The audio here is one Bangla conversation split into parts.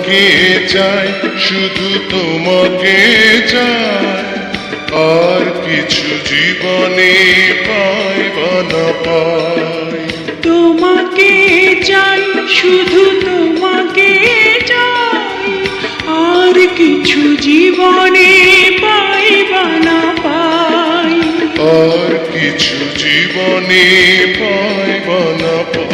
তোমাকে চাই, শুধু তোমাকে চাই, আর কিছু জীবনে পাই বা না পাই। তোমাকে চাই, শুধু তোমাকে চাই, আর কিছু জীবনে পাই বা না পাই। আর কিছু জীবনে পাই বা না পাই।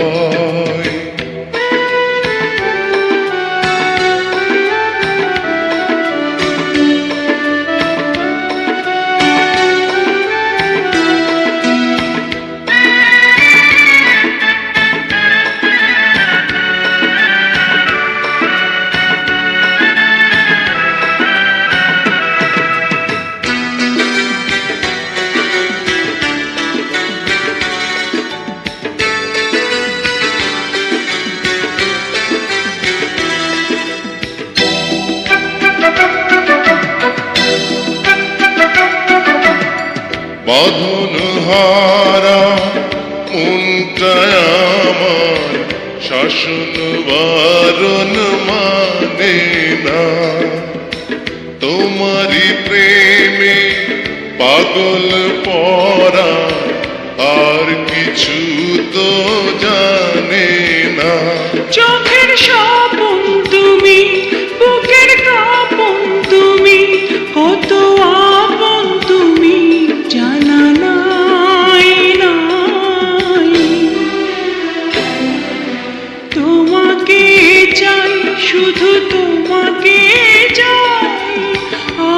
বাঁধন হারা মনটায় আমার শাসন বারণ মানে না। তোমারই প্রেমে পাগল পরা, আর কিছু তো জানে না। চোখের স্বপন তুমি, বুকের কাঁপন তুমি, কত আপন তুমি জানা নাই নাই। তোমাকে চাই, শুধু তোমাকে চাই,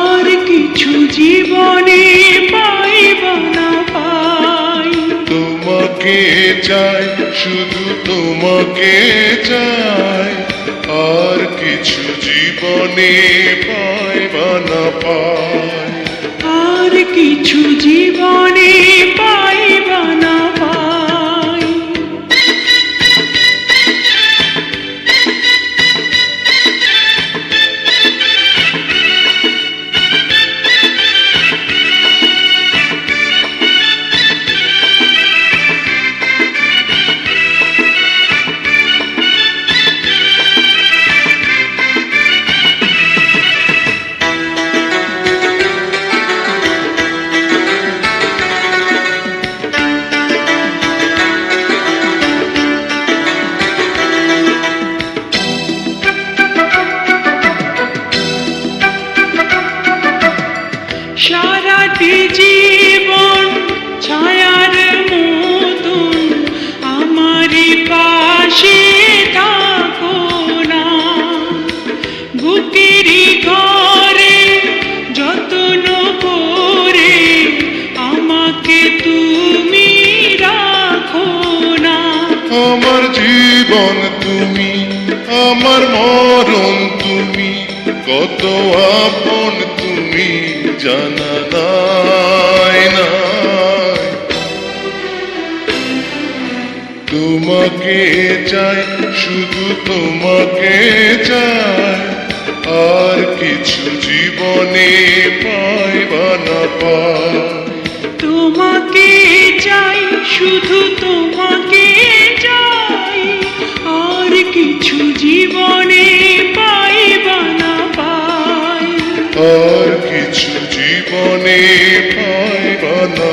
আর কিছু জীবনে পাই বা না পাই। তোমাকে চাই, শুধু তোমাকে চাই, আর কিছু জীবনে পাই বা না পাই। আর কিছু জীবনে পাই বা না পাই। সারাটি জীবন ছায়ার মতন আমারই পাশে থাকো না। বুকেরই ঘরে যত্ন করে আমাকে তুমি রাখো না। আমার জীবন তুমি, আমার মরণ তুমি, কত আপন তুমি জানা নাই নাই। তোমাকে চাই, শুধু তোমাকে চাই, আর কিছু জীবনে পাই বা না পাই। তোমাকে চাই, শুধু তোমাকে চাই, আর কিছু জীবনে পাই বা না পাই। আর কিছু জীবনে পাই বা না